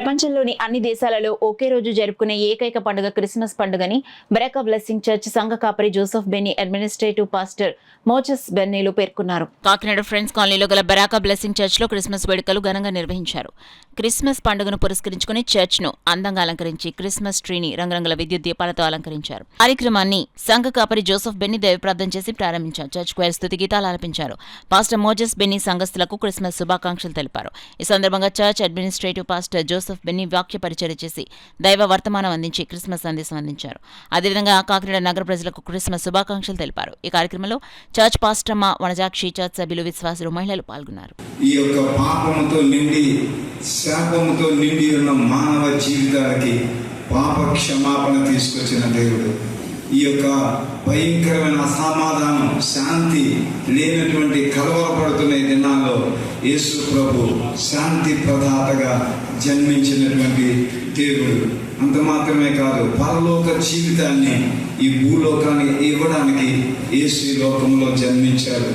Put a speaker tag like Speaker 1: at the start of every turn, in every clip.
Speaker 1: ప్రపంచంలోని అన్ని దేశాలలో ఒకే రోజు జరుపుకునే ఏకైక పండుగ క్రిస్మస్ పండుగని బెరాకా బ్లెస్సింగ్ చర్చ్ సంఘ కాపరి Joseph Benny administrative pastor Moses బెన్నీలు పేర్కొన్నారు. కాకినాడ ఫ్రెండ్స్ కాలనీలో గల బెరాకా బ్లెస్సింగ్ చర్చ్ లో క్రిస్మస్ వేడుకలు ఘనంగా నిర్వహించారు. క్రిస్మస్ పండుగను పురస్కరించుకుని చర్చ్ ను అందంగా అలంకరించి క్రిస్మస్ ట్రీని రంగురంగుల విద్యుత్ దీపాలతో అలంకరించారు. కార్యక్రమాన్ని సంఘ కాపరి జోసెఫ్ బెన్నీ దైవ ప్రార్థన చేసి ప్రారంభించారు. చర్చ్ క్వైర్ స్తుతి గీతాలు ఆలపించారు. పాస్టర్ మోజెస్ బెన్నీ సంఘస్థులకు క్రిస్మస్ శుభాకాంక్షలు తెలిపారు. ఈ సందర్భంగా church administrative pastor Joseph Benny వాక్య పరిచర్య చేసి దైవ వర్తమానం అందించి క్రిస్మస్ సందేశం అందించారు. అదేవిధంగా కాకినాడ నగర ప్రజలకు క్రిస్మస్ శుభాకాంక్షలు తెలిపారు. ఈ కార్యక్రమంలో చర్చ్ పాస్టర్మ వనజాక్షి, చర్చ్ సభ్యులు, విశ్వాసులు, మహిళలు పాల్గొన్నారు.
Speaker 2: ఈ యొక్క పాపముతో నిండి శాపముతో నిండి ఉన్న మానవ జీవితానికి పాప క్షమాపణ తీసుకొచ్చిన దేవుడు. ఈ యొక్క భయంకరమైన అసమాధానం, శాంతి లేనటువంటి కలవరపడుతున్న ఈ దినాల్లో యేసు ప్రభు శాంతి ప్రదాతగా జన్మించినటువంటి దేవుడు. అంత మాత్రమే కాదు, పరలోక జీవితాన్ని ఈ భూలోకానికి ఇవ్వడానికి యేసు ఈ లోకంలో జన్మించాడు.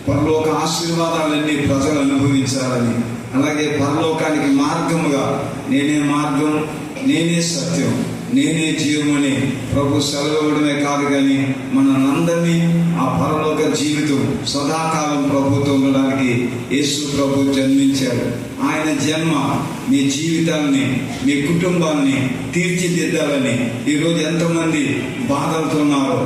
Speaker 2: పరలోక ఆశీర్వాదాలన్నీ ప్రజలు అనుభవించాలని, అలాగే పరలోకానికి మార్గముగా నేనే మార్గం, నేనే సత్యం, నేనే జీవమని ప్రభు సెలవివ్వడమే కాదు కానీ మనందరినీ ఆ పరలోక జీవితం సదాకాలం ప్రభుతో ఉండడానికి యేసు ప్రభు జన్మించాడు. ఆయన జన్మ మీ జీవితాన్ని, మీ కుటుంబాన్ని తీర్చిదిద్దాలని. ఈరోజు ఎంతమంది బాధలతో ఉన్నారో,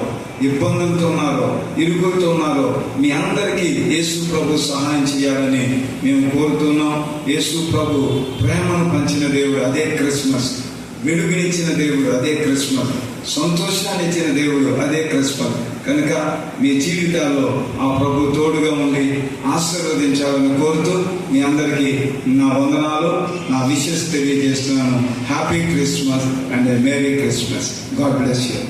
Speaker 2: ఇబ్బందులతో ఉన్నారో, ఇరుకులతో ఉన్నారో మీ అందరికీ యేసు ప్రభు సహాయం చేయాలని మేము కోరుతున్నాం. యేసు ప్రభు ప్రేమను పంచిన దేవుడు, అదే క్రిస్మస్. వెలుగునిచ్చిన దేవుడు, అదే క్రిస్మస్. సంతోషాన్ని ఇచ్చిన దేవుడు, అదే క్రిస్మస్. కనుక మీ జీవితాల్లో ఆ ప్రభు తోడుగా ఉండి ఆశీర్వదించాలని కోరుతూ మీ అందరికీ నా వందనాలు, నా విషెస్ తెలియజేస్తున్నాను. Happy Christmas and merry Christmas. God bless you.